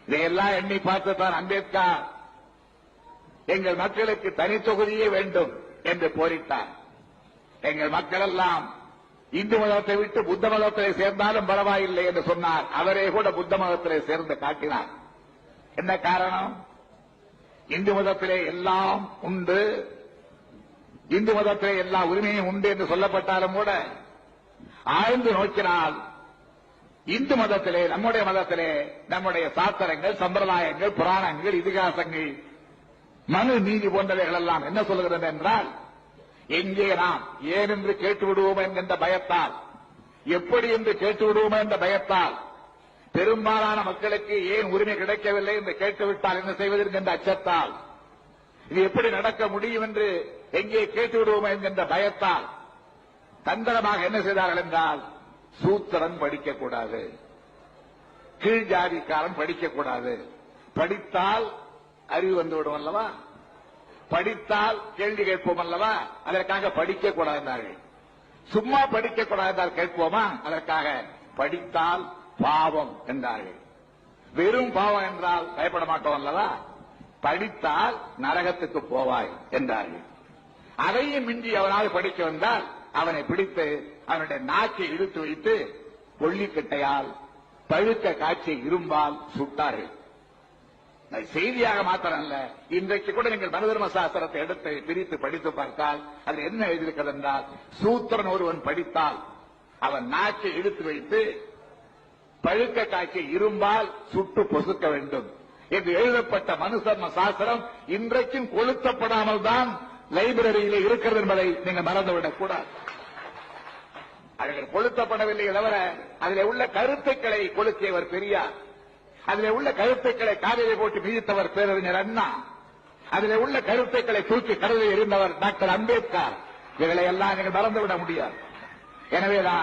இதையெல்லாம் எண்ணி பார்த்துத்தான் அம்பேத்கர் எங்கள் மக்களுக்கு தனி தொகுதியே வேண்டும் என்று போரிட்டார். எங்கள் மக்கள் எல்லாம் இந்து மதத்தை விட்டு புத்த மதத்திலே சேர்ந்தாலும் பரவாயில்லை என்று சொன்னார். அவரே கூட புத்த மதத்திலே சேர்ந்து காட்டினார். என்ன காரணம்? இந்து மதத்திலே எல்லாம் உண்டு, இந்து மதத்திலே எல்லா உரிமையும் உண்டு என்று சொல்லப்பட்டாலும் கூட ஆழ்ந்து நோக்கினால் இந்து மதத்திலே, நம்முடைய மதத்திலே நம்முடைய சாஸ்திரங்கள், சம்பிரதாயங்கள், புராணங்கள், இதிகாசங்கள், மனு நீதி போன்றவைகள் எல்லாம் என்ன சொல்கிறது என்றால், எங்கே நாம் ஏன் என்று கேட்டு விடுவோம் என்கின்ற பயத்தால், எப்படி என்று கேட்டு விடுவோம் என்ற பயத்தால், பெரும்பாலான மக்களுக்கு ஏன் உரிமை கிடைக்கவில்லை என்று கேட்டுவிட்டால் என்ன செய்வது என்கின்ற அச்சத்தால், இது எப்படி நடக்க முடியும் என்று எங்கே கேட்டு விடுவோம் என்கின்ற பயத்தால் தந்திரமாக என்ன செய்தார்கள் என்றால், சூத்திரன் படிக்கக்கூடாது, கீழ் ஜாதிக்காரன் படிக்கக்கூடாது, படித்தால் அறிவு வந்துவிடும் அல்லவா, படித்தால் கேள்வி கேட்போம் அல்லவா, அதற்காக படிக்கக்கூடாது என்றார்கள். சும்மா படிக்கக்கூடாது என்றால் கேட்போமா, அதற்காக படித்தால் பாவம் என்றார்கள். வெறும் பாவம் என்றால் பயப்பட மாட்டோம் அல்லவா, படித்தால் நரகத்துக்கு போவாய் என்றார்கள். அதையும் மிஞ்சி அவனால் படிக்க வந்தால் அவனை பிடித்து அவனுடைய நாக்கை இழுத்து வைத்து கொள்ளிக்கட்டையால் பழுக்க காய்ச்சி இரும்பால் சுட்டார்கள். செய்தியாக மாத்திரம் அல்ல, இன்றைக்கு கூட நீங்கள் மனுதர்ம சாஸ்திரத்தை எடுத்து பிரித்து படித்து பார்த்தால் அதில் என்ன எழுதியிருக்கிறது என்றால், சூத்திரன் ஒருவன் படித்தால் அவன் நாக்கை இழுத்து வைத்து பழுக்க காய்ச்சி இரும்பால் சுட்டு பொசுக்க வேண்டும் என்று எழுதப்பட்ட மனுதர்ம சாஸ்திரம் இன்றைக்கும் கொளுத்தப்படாமல் தான் லைப்ரரியிலே இருக்கிறது என்பதை நீங்கள் மறந்துவிடக் கூடாது. அவர்கள் கொளுத்தப்படவில்லை தவிர அதில் உள்ள கருத்துக்களை கொளுத்தியவர் பெரியார், அதில் உள்ள கருத்துக்களை காவிரி போட்டு மீதித்தவர் பேரறிஞர் அண்ணா, அதில் உள்ள கருத்துக்களை தூக்கி கடலில் எறிந்தவர் டாக்டர் அம்பேத்கர். இவர்களை எல்லாம் நீங்கள் மறந்துவிட முடியாது. எனவேதான்